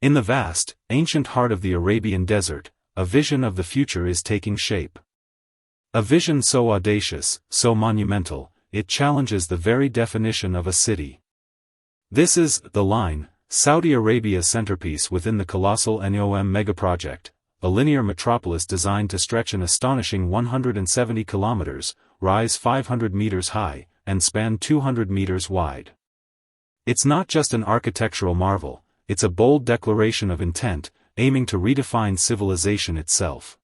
In the vast, ancient heart of the Arabian desert, a vision of the future is taking shape. A vision so audacious, so monumental, it challenges the very definition of a city. This is The Line, Saudi Arabia's centerpiece within the colossal NEOM megaproject, a linear metropolis designed to stretch an astonishing 170 kilometers, rise 500 meters high, and span 200 meters wide. It's not just an architectural marvel, it's a bold declaration of intent, aiming to redefine civilization itself.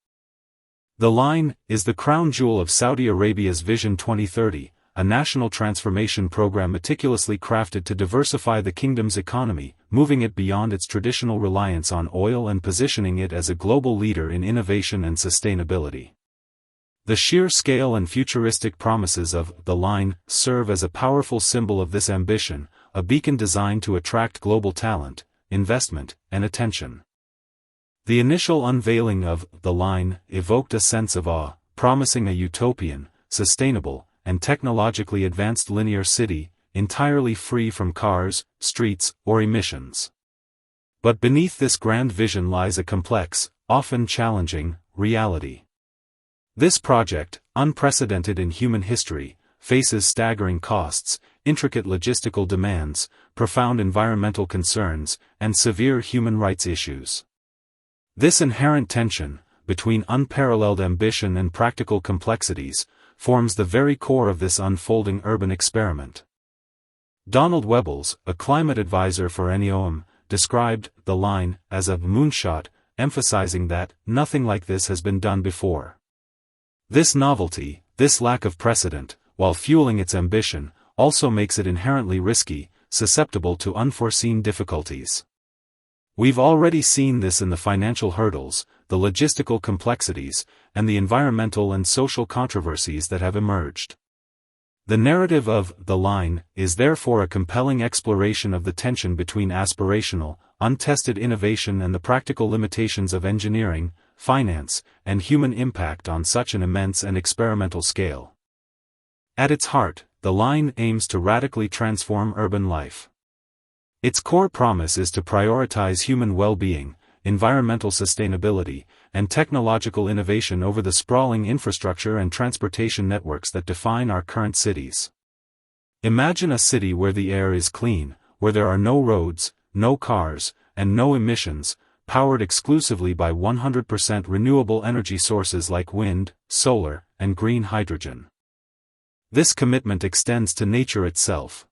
The Line is the crown jewel of Saudi Arabia's Vision 2030, a national transformation program meticulously crafted to diversify the kingdom's economy, moving it beyond its traditional reliance on oil and positioning it as a global leader in innovation and sustainability. The sheer scale and futuristic promises of The Line serve as a powerful symbol of this ambition, a beacon designed to attract global talent, investment, and attention. The initial unveiling of The Line evoked a sense of awe, promising a utopian, sustainable, and technologically advanced linear city, entirely free from cars, streets, or emissions. But beneath this grand vision lies a complex, often challenging, reality. This project, unprecedented in human history, faces staggering costs, intricate logistical demands, profound environmental concerns, and severe human rights issues. This inherent tension, between unparalleled ambition and practical complexities, forms the very core of this unfolding urban experiment. Donald Webbles, a climate advisor for NEOM, described The Line as a moonshot, emphasizing that nothing like this has been done before. This novelty, this lack of precedent, while fueling its ambition, also makes it inherently risky, susceptible to unforeseen difficulties. We've already seen this in the financial hurdles, the logistical complexities, and the environmental and social controversies that have emerged. The narrative of The Line is therefore a compelling exploration of the tension between aspirational, untested innovation and the practical limitations of engineering, finance, and human impact on such an immense and experimental scale. At its heart, The Line aims to radically transform urban life. Its core promise is to prioritize human well-being, environmental sustainability, and technological innovation over the sprawling infrastructure and transportation networks that define our current cities. Imagine a city where the air is clean, where there are no roads, no cars, and no emissions, powered exclusively by 100% renewable energy sources like wind, solar, and green hydrogen. This commitment extends to nature itself.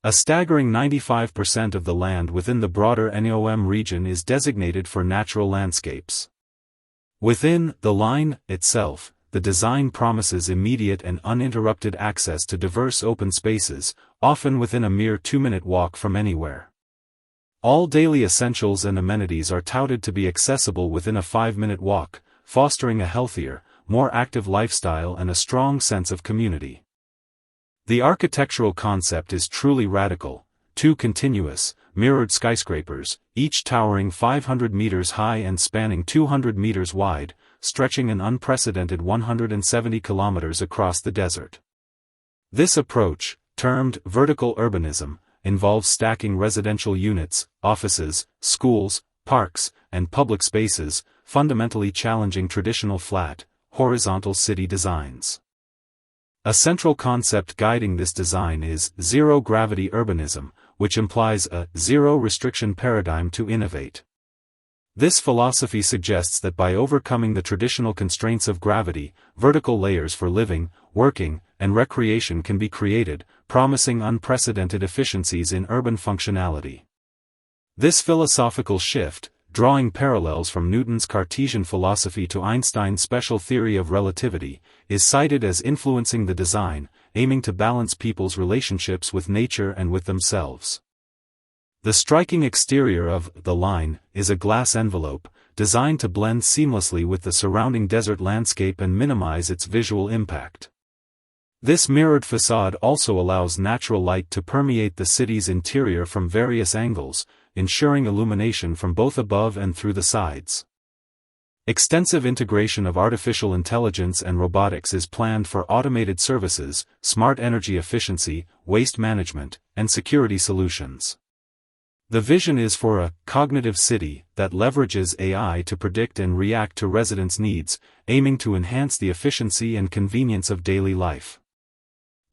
A staggering 95% of the land within the broader NEOM region is designated for natural landscapes. Within The Line itself, the design promises immediate and uninterrupted access to diverse open spaces, often within a mere 2-minute walk from anywhere. All daily essentials and amenities are touted to be accessible within a 5-minute walk, fostering a healthier, more active lifestyle and a strong sense of community. The architectural concept is truly radical: 2 continuous, mirrored skyscrapers, each towering 500 meters high and spanning 200 meters wide, stretching an unprecedented 170 kilometers across the desert. This approach, termed vertical urbanism, involves stacking residential units, offices, schools, parks, and public spaces, fundamentally challenging traditional flat, horizontal city designs. A central concept guiding this design is zero-gravity urbanism, which implies a zero-restriction paradigm to innovate. This philosophy suggests that by overcoming the traditional constraints of gravity, vertical layers for living, working, and recreation can be created, promising unprecedented efficiencies in urban functionality. This philosophical shift, drawing parallels from Newton's Cartesian philosophy to Einstein's special theory of relativity, is cited as influencing the design, aiming to balance people's relationships with nature and with themselves. The striking exterior of The Line is a glass envelope, designed to blend seamlessly with the surrounding desert landscape and minimize its visual impact. This mirrored facade also allows natural light to permeate the city's interior from various angles, ensuring illumination from both above and through the sides. Extensive integration of artificial intelligence and robotics is planned for automated services, smart energy efficiency, waste management, and security solutions. The vision is for a cognitive city that leverages AI to predict and react to residents' needs, aiming to enhance the efficiency and convenience of daily life.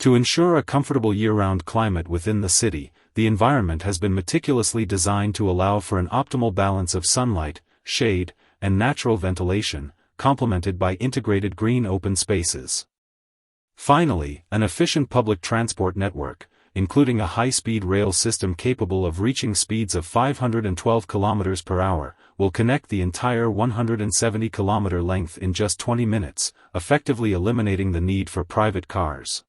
To ensure a comfortable year-round climate within the city, the environment has been meticulously designed to allow for an optimal balance of sunlight, shade, and natural ventilation, complemented by integrated green open spaces. Finally, an efficient public transport network, including a high-speed rail system capable of reaching speeds of 512 km per hour, will connect the entire 170-kilometer length in just 20 minutes, effectively eliminating the need for private cars.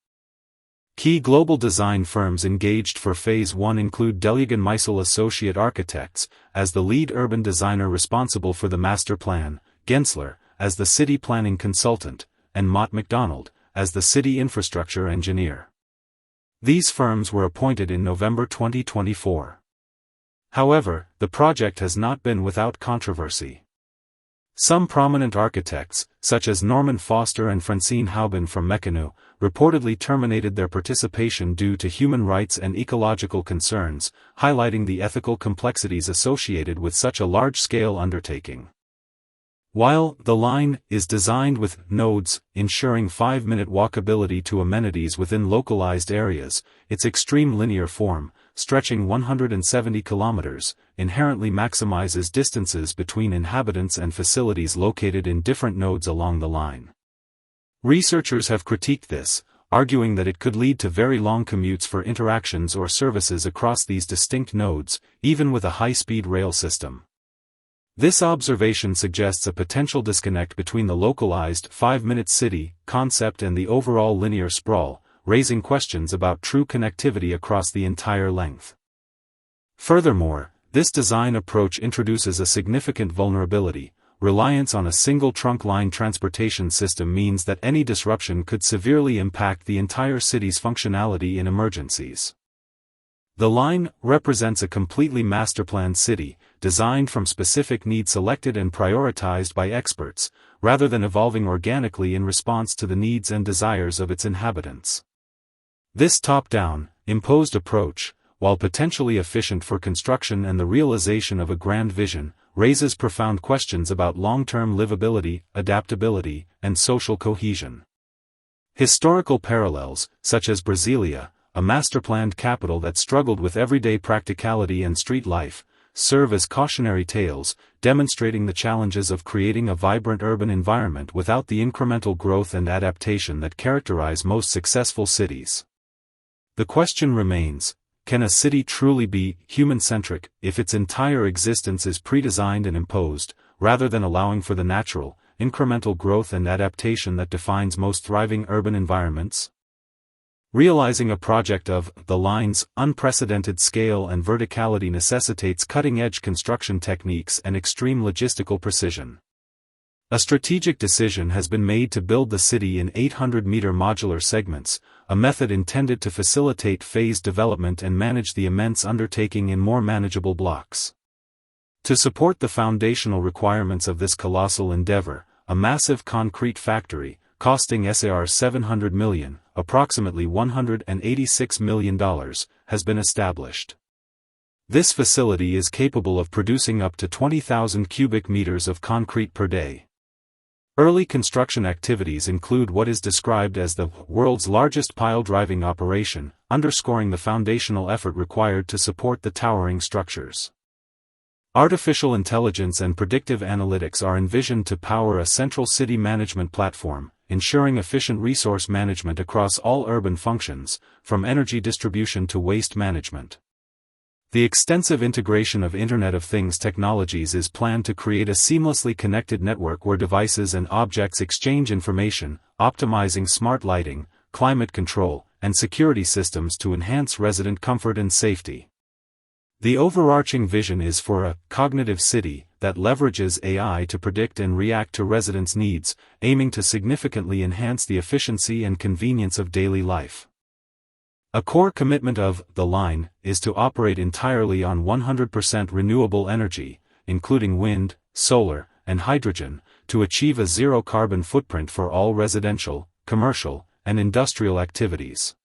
Key global design firms engaged for Phase 1 include Delugan Meisel Associate Architects, as the lead urban designer responsible for the master plan, Gensler, as the city planning consultant, and Mott MacDonald, as the city infrastructure engineer. These firms were appointed in November 2024. However, the project has not been without controversy. Some prominent architects, such as Norman Foster and Francine Hauben from Meccano, reportedly terminated their participation due to human rights and ecological concerns, highlighting the ethical complexities associated with such a large-scale undertaking. While the line is designed with nodes, ensuring 5-minute walkability to amenities within localized areas, its extreme linear form, stretching 170 kilometers, inherently maximizes distances between inhabitants and facilities located in different nodes along the line. Researchers have critiqued this, arguing that it could lead to very long commutes for interactions or services across these distinct nodes, even with a high-speed rail system. This observation suggests a potential disconnect between the localized 5-minute city concept and the overall linear sprawl, raising questions about true connectivity across the entire length. Furthermore, this design approach introduces a significant vulnerability. Reliance on a single trunk line transportation system means that any disruption could severely impact the entire city's functionality in emergencies. The line represents a completely master-planned city, designed from specific needs selected and prioritized by experts, rather than evolving organically in response to the needs and desires of its inhabitants. This top-down, imposed approach, while potentially efficient for construction and the realization of a grand vision, raises profound questions about long-term livability, adaptability, and social cohesion. Historical parallels, such as Brasilia, a master-planned capital that struggled with everyday practicality and street life, serve as cautionary tales, demonstrating the challenges of creating a vibrant urban environment without the incremental growth and adaptation that characterize most successful cities. The question remains, can a city truly be human-centric if its entire existence is pre-designed and imposed, rather than allowing for the natural, incremental growth and adaptation that defines most thriving urban environments? Realizing a project of the line's unprecedented scale and verticality necessitates cutting-edge construction techniques and extreme logistical precision. A strategic decision has been made to build the city in 800-meter modular segments, a method intended to facilitate phased development and manage the immense undertaking in more manageable blocks. To support the foundational requirements of this colossal endeavor, a massive concrete factory, costing SAR 700 million, approximately $186 million, has been established. This facility is capable of producing up to 20,000 cubic meters of concrete per day. Early construction activities include what is described as the world's largest pile driving operation, underscoring the foundational effort required to support the towering structures. Artificial intelligence and predictive analytics are envisioned to power a central city management platform, ensuring efficient resource management across all urban functions, from energy distribution to waste management. The extensive integration of Internet of Things technologies is planned to create a seamlessly connected network where devices and objects exchange information, optimizing smart lighting, climate control, and security systems to enhance resident comfort and safety. The overarching vision is for a cognitive city that leverages AI to predict and react to residents' needs, aiming to significantly enhance the efficiency and convenience of daily life. A core commitment of the line is to operate entirely on 100% renewable energy, including wind, solar, and hydrogen, to achieve a zero carbon footprint for all residential, commercial, and industrial activities.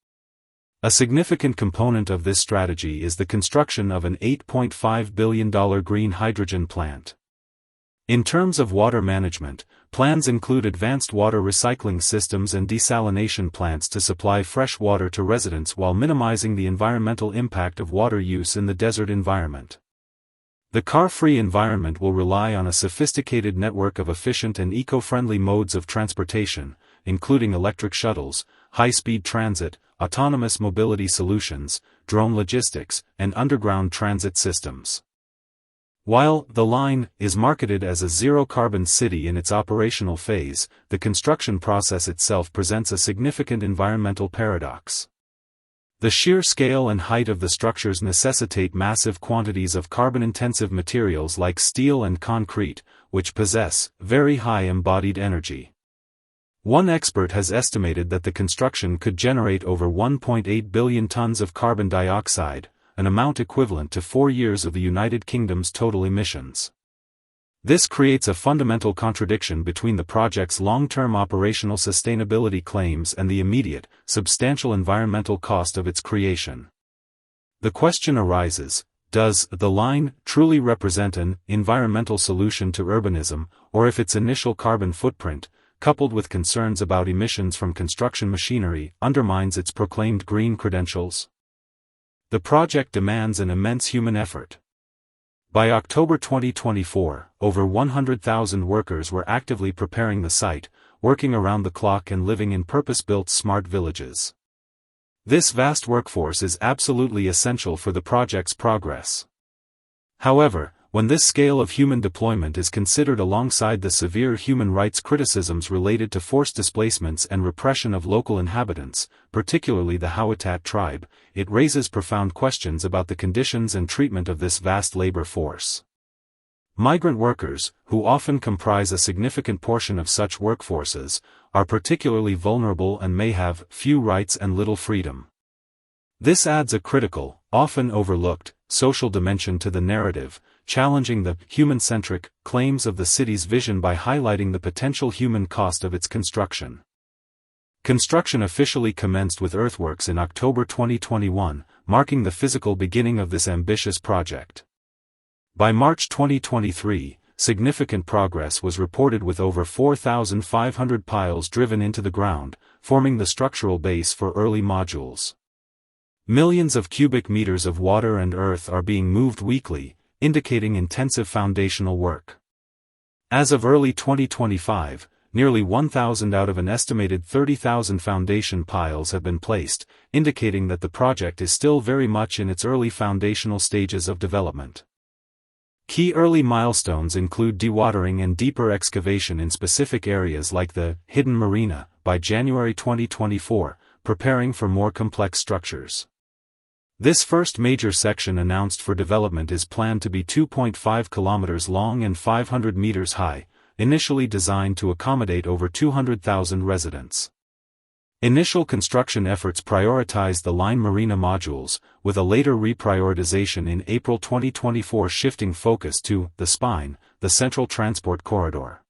A significant component of this strategy is the construction of an $8.5 billion green hydrogen plant. In terms of water management, plans include advanced water recycling systems and desalination plants to supply fresh water to residents while minimizing the environmental impact of water use in the desert environment. The car-free environment will rely on a sophisticated network of efficient and eco-friendly modes of transportation, including electric shuttles, high-speed transit, autonomous mobility solutions, drone logistics, and underground transit systems. While the line is marketed as a zero-carbon city in its operational phase, the construction process itself presents a significant environmental paradox. The sheer scale and height of the structures necessitate massive quantities of carbon-intensive materials like steel and concrete, which possess very high embodied energy. One expert has estimated that the construction could generate over 1.8 billion tons of carbon dioxide, an amount equivalent to 4 years of the United Kingdom's total emissions. This creates a fundamental contradiction between the project's long-term operational sustainability claims and the immediate, substantial environmental cost of its creation. The question arises, does the line truly represent an environmental solution to urbanism, or if its initial carbon footprint, coupled with concerns about emissions from construction machinery, undermines its proclaimed green credentials? The project demands an immense human effort. By October 2024, over 100,000 workers were actively preparing the site, working around the clock and living in purpose-built smart villages. This vast workforce is absolutely essential for the project's progress. However, when this scale of human deployment is considered alongside the severe human rights criticisms related to forced displacements and repression of local inhabitants, particularly the Howittat tribe, it raises profound questions about the conditions and treatment of this vast labor force. Migrant workers, who often comprise a significant portion of such workforces, are particularly vulnerable and may have few rights and little freedom. This adds a critical, often overlooked, social dimension to the narrative, challenging the human-centric claims of the city's vision by highlighting the potential human cost of its construction. Construction officially commenced with earthworks in October 2021, marking the physical beginning of this ambitious project. By March 2023, significant progress was reported with over 4,500 piles driven into the ground, forming the structural base for early modules. Millions of cubic meters of water and earth are being moved weekly, indicating intensive foundational work. As of early 2025, nearly 1,000 out of an estimated 30,000 foundation piles have been placed, indicating that the project is still very much in its early foundational stages of development. Key early milestones include dewatering and deeper excavation in specific areas like the hidden marina by January 2024, preparing for more complex structures. This first major section announced for development is planned to be 2.5 kilometers long and 500 meters high, initially designed to accommodate over 200,000 residents. Initial construction efforts prioritized the line marina modules, with a later reprioritization in April 2024 shifting focus to the spine, the central transport corridor.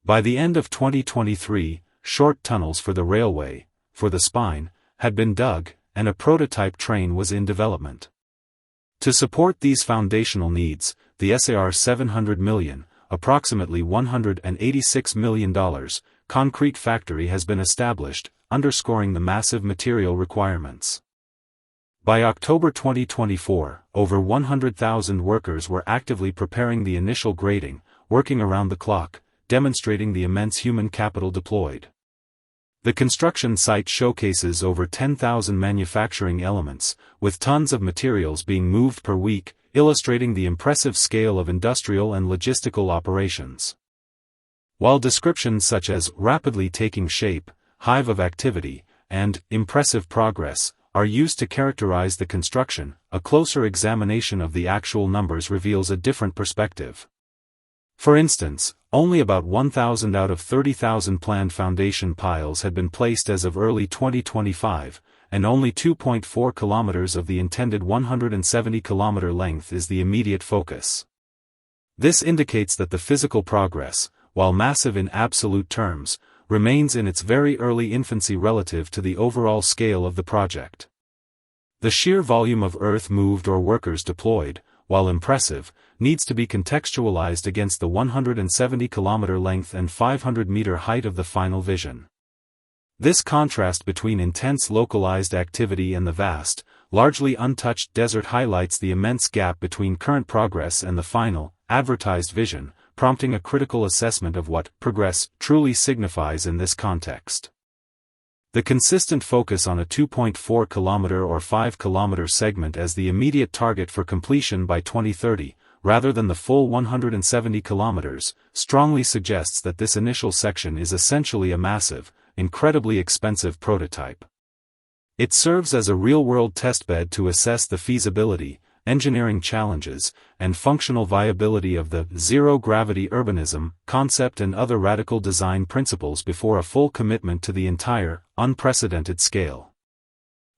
By the end of 2023, short tunnels for the railway, for the spine, had been dug, and a prototype train was in development. To support these foundational needs, the SAR $700 million, approximately $186 million, concrete factory has been established, underscoring the massive material requirements. By October 2024, over 100,000 workers were actively preparing the initial grading, working around the clock, demonstrating the immense human capital deployed. The construction site showcases over 10,000 manufacturing elements, with tons of materials being moved per week, illustrating the impressive scale of industrial and logistical operations. While descriptions such as rapidly taking shape, hive of activity, and impressive progress are used to characterize the construction, a closer examination of the actual numbers reveals a different perspective. For instance, only about 1,000 out of 30,000 planned foundation piles had been placed as of early 2025, and only 2.4 kilometers of the intended 170-kilometer length is the immediate focus. This indicates that the physical progress, while massive in absolute terms, remains in its very early infancy relative to the overall scale of the project. The sheer volume of earth moved or workers deployed, while impressive, needs to be contextualized against the 170-kilometer length and 500-meter height of the final vision. This contrast between intense localized activity and the vast, largely untouched desert highlights the immense gap between current progress and the final, advertised vision, prompting a critical assessment of what progress truly signifies in this context. The consistent focus on a 2.4-kilometer or 5-kilometer segment as the immediate target for completion by 2030, rather than the full 170 kilometers, strongly suggests that this initial section is essentially a massive, incredibly expensive prototype. It serves as a real-world testbed to assess the feasibility, engineering challenges, and functional viability of the zero-gravity urbanism concept and other radical design principles before a full commitment to the entire, unprecedented scale.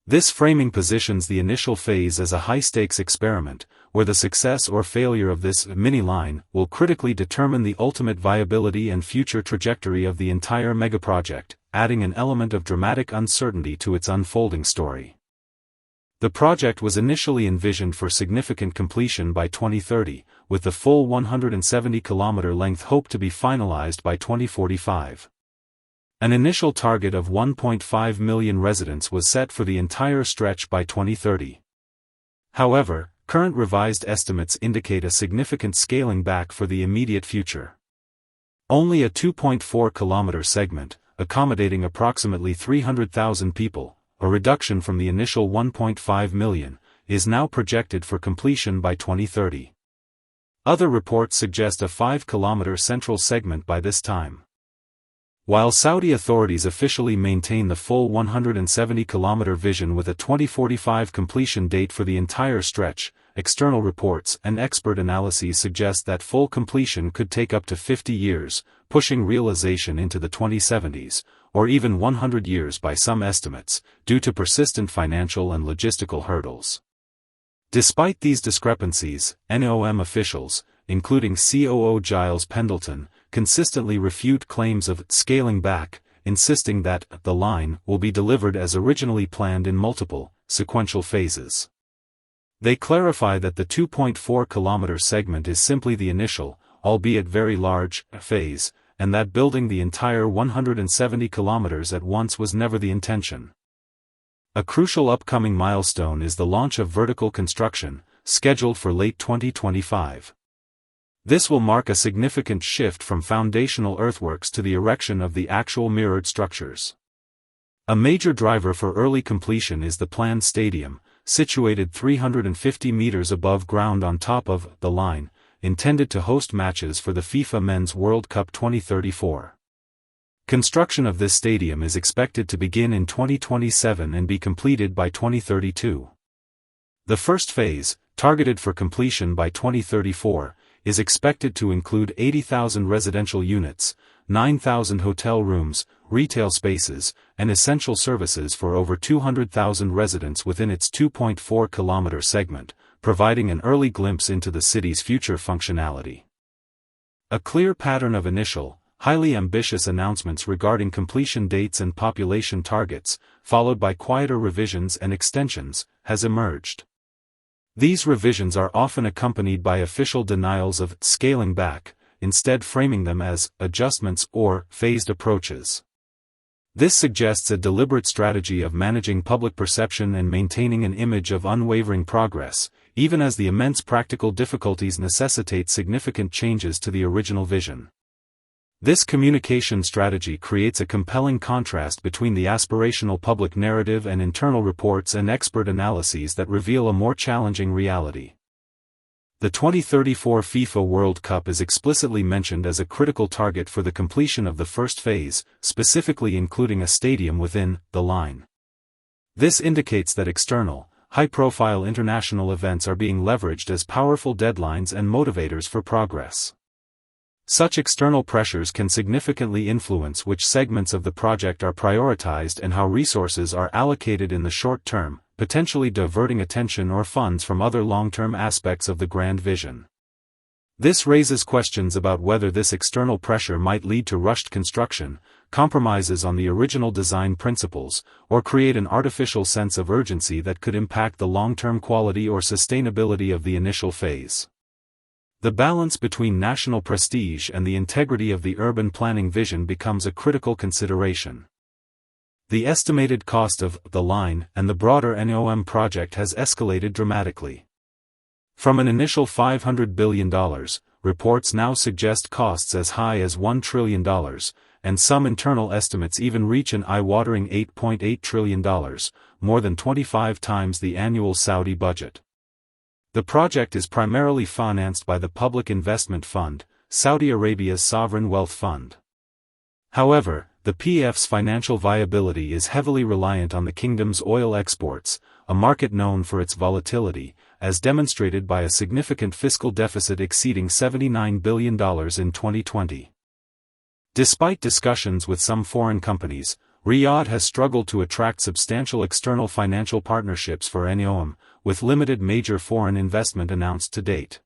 This framing positions the initial phase as a high-stakes experiment, where the success or failure of this mini-line will critically determine the ultimate viability and future trajectory of the entire megaproject, adding an element of dramatic uncertainty to its unfolding story. The project was initially envisioned for significant completion by 2030, with the full 170-kilometer length hoped to be finalized by 2045. An initial target of 1.5 million residents was set for the entire stretch by 2030. However, current revised estimates indicate a significant scaling back for the immediate future. Only a 2.4-kilometer segment, accommodating approximately 300,000 people, a reduction from the initial 1.5 million, is now projected for completion by 2030. Other reports suggest a 5-kilometer central segment by this time. While Saudi authorities officially maintain the full 170-kilometer vision with a 2045 completion date for the entire stretch, external reports and expert analyses suggest that full completion could take up to 50 years, pushing realization into the 2070s, or even 100 years by some estimates, due to persistent financial and logistical hurdles. Despite these discrepancies, NEOM officials, including COO Giles Pendleton, consistently refute claims of scaling back, insisting that the line will be delivered as originally planned in multiple, sequential phases. They clarify that the 2.4-kilometer segment is simply the initial, albeit very large, phase, and that building the entire 170 kilometers at once was never the intention. A crucial upcoming milestone is the launch of vertical construction, scheduled for late 2025. This will mark a significant shift from foundational earthworks to the erection of the actual mirrored structures. A major driver for early completion is the planned stadium, situated 350 meters above ground on top of the line, intended to host matches for the FIFA Men's World Cup 2034. Construction of this stadium is expected to begin in 2027 and be completed by 2032. The first phase, targeted for completion by 2034, is expected to include 80,000 residential units, 9,000 hotel rooms, retail spaces, and essential services for over 200,000 residents within its 2.4-kilometer segment, providing an early glimpse into the city's future functionality. A clear pattern of initial, highly ambitious announcements regarding completion dates and population targets, followed by quieter revisions and extensions, has emerged. These revisions are often accompanied by official denials of scaling back, instead framing them as adjustments or phased approaches. This suggests a deliberate strategy of managing public perception and maintaining an image of unwavering progress, even as the immense practical difficulties necessitate significant changes to the original vision. This communication strategy creates a compelling contrast between the aspirational public narrative and internal reports and expert analyses that reveal a more challenging reality. The 2034 FIFA World Cup is explicitly mentioned as a critical target for the completion of the first phase, specifically including a stadium within the line. This indicates that external, high-profile international events are being leveraged as powerful deadlines and motivators for progress. Such external pressures can significantly influence which segments of the project are prioritized and how resources are allocated in the short term, potentially diverting attention or funds from other long-term aspects of the grand vision. This raises questions about whether this external pressure might lead to rushed construction, compromises on the original design principles, or create an artificial sense of urgency that could impact the long-term quality or sustainability of the initial phase. The balance between national prestige and the integrity of the urban planning vision becomes a critical consideration. The estimated cost of the line and the broader NEOM project has escalated dramatically. From an initial $500 billion, reports now suggest costs as high as $1 trillion, and some internal estimates even reach an eye-watering $8.8 trillion, more than 25 times the annual Saudi budget. The project is primarily financed by the Public Investment Fund, Saudi Arabia's sovereign wealth fund. However, the PF's financial viability is heavily reliant on the kingdom's oil exports, a market known for its volatility, as demonstrated by a significant fiscal deficit exceeding $79 billion in 2020. Despite discussions with some foreign companies, Riyadh has struggled to attract substantial external financial partnerships for NEOM, with limited major foreign investment announced to date.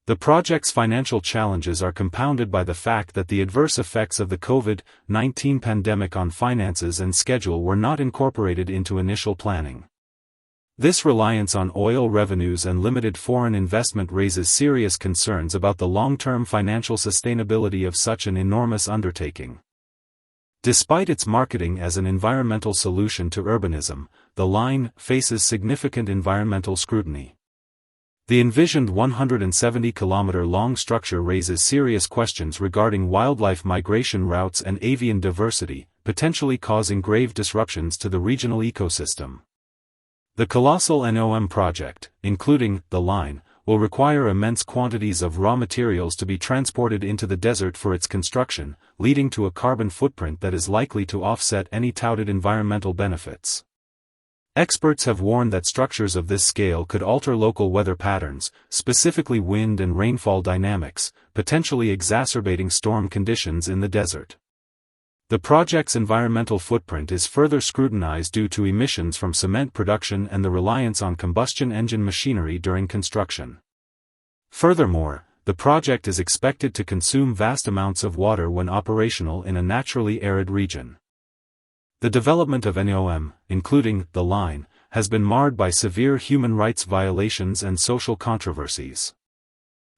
The project's financial challenges are compounded by the fact that the adverse effects of the COVID-19 pandemic on finances and schedule were not incorporated into initial planning. This reliance on oil revenues and limited foreign investment raises serious concerns about the long-term financial sustainability of such an enormous undertaking. Despite its marketing as an environmental solution to urbanism, the line faces significant environmental scrutiny. The envisioned 170-kilometer-long structure raises serious questions regarding wildlife migration routes and avian diversity, potentially causing grave disruptions to the regional ecosystem. The colossal NEOM project, including the line, will require immense quantities of raw materials to be transported into the desert for its construction, leading to a carbon footprint that is likely to offset any touted environmental benefits. Experts have warned that structures of this scale could alter local weather patterns, specifically wind and rainfall dynamics, potentially exacerbating storm conditions in the desert. The project's environmental footprint is further scrutinized due to emissions from cement production and the reliance on combustion engine machinery during construction. Furthermore, the project is expected to consume vast amounts of water when operational in a naturally arid region. The development of NEOM, including the line, has been marred by severe human rights violations and social controversies.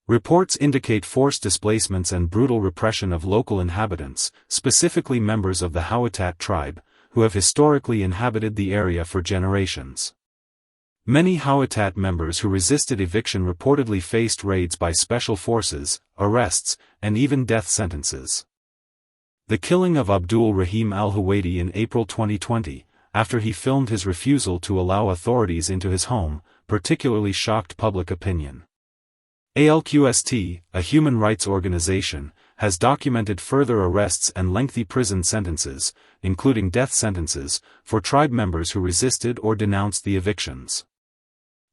Reports indicate forced displacements and brutal repression of local inhabitants, specifically members of the Hawattat tribe, who have historically inhabited the area for generations. Many Hawattat members who resisted eviction reportedly faced raids by special forces, arrests, and even death sentences. The killing of Abdul Rahim al-Huwaidi in April 2020, after he filmed his refusal to allow authorities into his home, particularly shocked public opinion. ALQST, a human rights organization, has documented further arrests and lengthy prison sentences, including death sentences, for tribe members who resisted or denounced the evictions.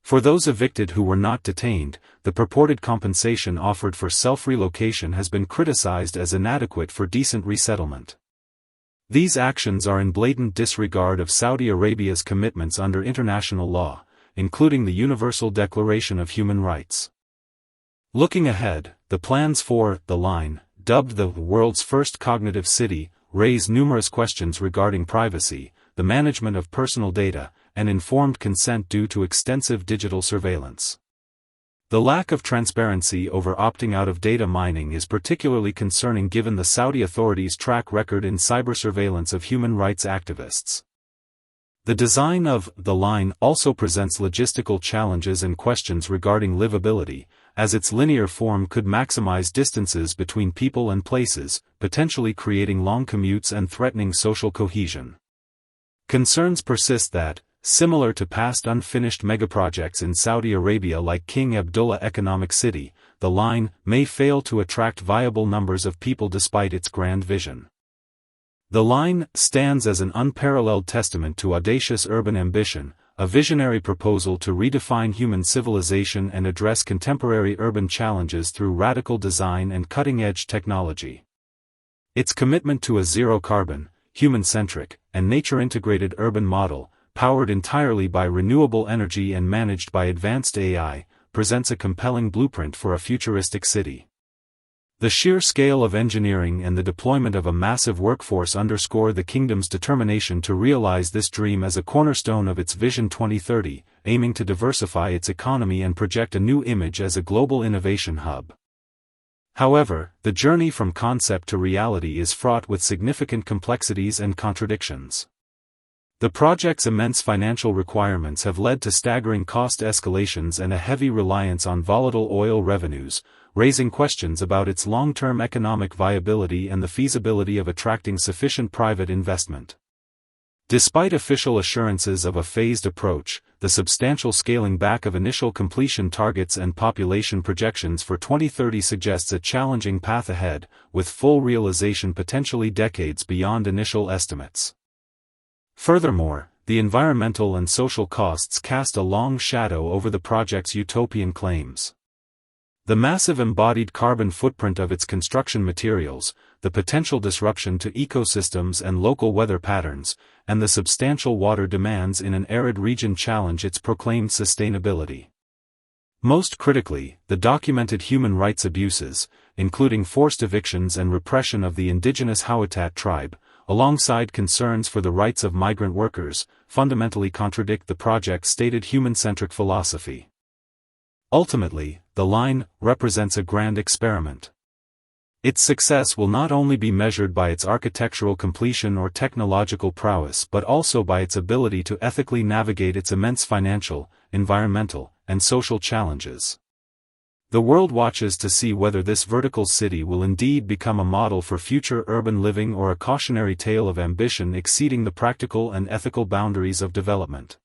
For those evicted who were not detained, the purported compensation offered for self-relocation has been criticized as inadequate for decent resettlement. These actions are in blatant disregard of Saudi Arabia's commitments under international law, including the Universal Declaration of Human Rights. Looking ahead, the plans for the line, dubbed the world's first cognitive city, raise numerous questions regarding privacy, the management of personal data, and informed consent due to extensive digital surveillance. The lack of transparency over opting out of data mining is particularly concerning given the Saudi authorities' track record in cyber surveillance of human rights activists. The design of the line also presents logistical challenges and questions regarding livability, as its linear form could maximize distances between people and places, potentially creating long commutes and threatening social cohesion. Concerns persist that, similar to past unfinished megaprojects in Saudi Arabia like King Abdullah Economic City, the line may fail to attract viable numbers of people despite its grand vision. The line stands as an unparalleled testament to audacious urban ambition, a visionary proposal to redefine human civilization and address contemporary urban challenges through radical design and cutting-edge technology. Its commitment to a zero-carbon, human-centric, and nature-integrated urban model, powered entirely by renewable energy and managed by advanced AI, presents a compelling blueprint for a futuristic city. The sheer scale of engineering and the deployment of a massive workforce underscore the kingdom's determination to realize this dream as a cornerstone of its Vision 2030, aiming to diversify its economy and project a new image as a global innovation hub. However, the journey from concept to reality is fraught with significant complexities and contradictions. The project's immense financial requirements have led to staggering cost escalations and a heavy reliance on volatile oil revenues, raising questions about its long-term economic viability and the feasibility of attracting sufficient private investment. Despite official assurances of a phased approach, the substantial scaling back of initial completion targets and population projections for 2030 suggests a challenging path ahead, with full realization potentially decades beyond initial estimates. Furthermore, the environmental and social costs cast a long shadow over the project's utopian claims. The massive embodied carbon footprint of its construction materials, the potential disruption to ecosystems and local weather patterns, and the substantial water demands in an arid region challenge its proclaimed sustainability. Most critically, the documented human rights abuses, including forced evictions and repression of the indigenous Hauitat tribe, alongside concerns for the rights of migrant workers, fundamentally contradict the project's stated human-centric philosophy. Ultimately, the line represents a grand experiment. Its success will not only be measured by its architectural completion or technological prowess but also by its ability to ethically navigate its immense financial, environmental, and social challenges. The world watches to see whether this vertical city will indeed become a model for future urban living or a cautionary tale of ambition exceeding the practical and ethical boundaries of development.